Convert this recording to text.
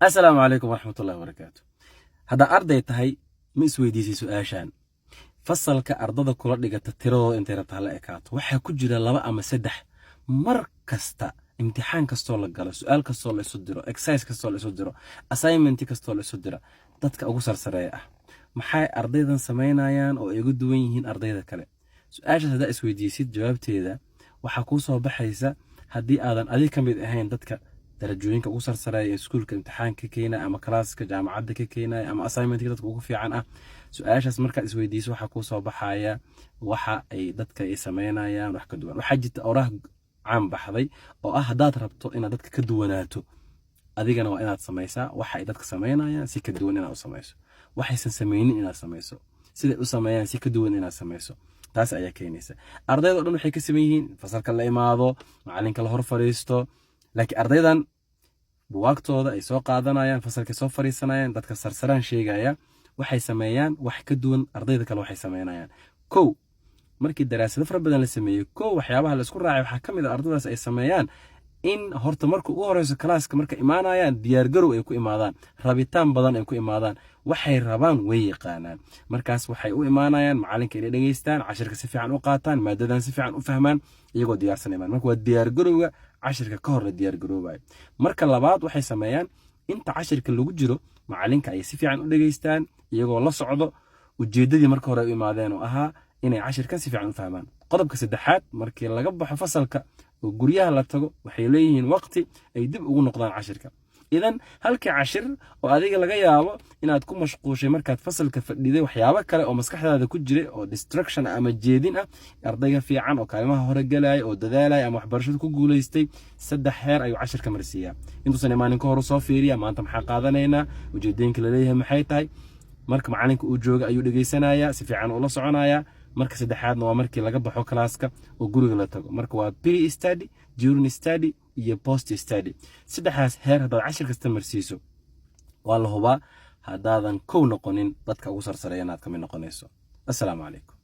السلام عليكم ورحمة الله وبركاته. هذا أرضي تهي مسويديسي سؤاشان فصلك أرضada kula dhigata tiradooda intay rabtaa la ekaato waxa ku jira 2 ama 3 mar kasta imtixaan kasto la galo su'aal kasto la isu diro exercise kasto la isu diro assignment kasto la isu diro dadka ugu sarsareeya ah maxay ardaydan sameynayaan oo ay ugu duwan yihiin ardayda kale su'aasha hada isweydiisid jawaabteeda waxa ku soo baxaysa hadii aadan adiga kamid ahayn dadka darajooyinka ugu sarsareeya iskuulka imtixaanka keenay ama classka jaamacadda ka keenay ama assignmentka dadka ugu fiican ah su'aashaas marka isweydiiso waxa ku soo baxaya waxa ay dadka ay sameynayaan wax ka duwan waxa jirta oraah caan baxday oo ah hadaad rabto inaad dadka ka duwanaato adigana waa inaad sameysaa waxa ay dadka sameynayaan si ka duwan inaad u sameyso waxaysan sameynin inaad sameyso sida u sameeyaan si ka duwan inaad sameyso taas ayaa keenaysa ardayda dhan waxay ka sameeyeen fasalka la imaado macalinka la hor fariisto laakiin ardaydan buwaagtooda ay soo qaadanayaan fasalka soo fariisanayaan dadka sarsaraan sheegaya waxay sameeyaan wax ka duwan ardayda kale waxay sameeyaan kow markii daraasado fara badan la sameeyay kow waxyaabaha la isku raacay waxa kamid ah ardaydaas ay sameeyaan in horta marka ugu horeyso classka marka imaanayaan diyaar garow ay ku imaadaan rabitaan badan ay ku imaadaan waxay rabaan way yaqaanaan markaas waxay u imaanayaan macalinka inay dhageystaan cashirka si fiican u qaataan maadadan si fiican u fahmaan iyagoo diyaarsan imaan marka waa diyaar garowga cashirka ka hor la diyaar garoobay marka labaad waxay sameeyaan inta cashirka lagu jiro macalinka ay si fiican u dhageystaan iyagoo la socdo ujeedadii marka hore u imaadeen oo ahaa inay cashirkan si fiican u fahmaan qodobka saddexaad markii laga baxo fasalka oo guryaha la tago waxay leeyihiin waqti ay dib ugu noqdaan cashirka idan halkii cashir oo adiga laga yaabo inaad ku mashquushay markaad fasalka fadhiday waxyaabo kale oo maskaxdaada ku jiray oo distraction ama jeedin ah ardayga fiican oo kaalmaha hore galay oo dadaalay ama waxbarashada ku guuleystay 3 heer ayuu cashirka marsiyaa intuusan imaanin ka hor soo fiiriya maanta maxaa qaadanaynaa ujeedooyinka la leeyahay maxay tahay marka macalinka uu jooga ayuu dhageysanayaa si fiican ula soconayaa marka saddexaadna waa markii laga baxo classka oo guriga la tago marka waa pre study during study iyo post study saddexaas heer hadaad cashir kasta marsiiso waa la hubaa hadaadan kow noqonin dadka ugu sarsareeyanaad kamid noqonayso. Assalaamu calaykum.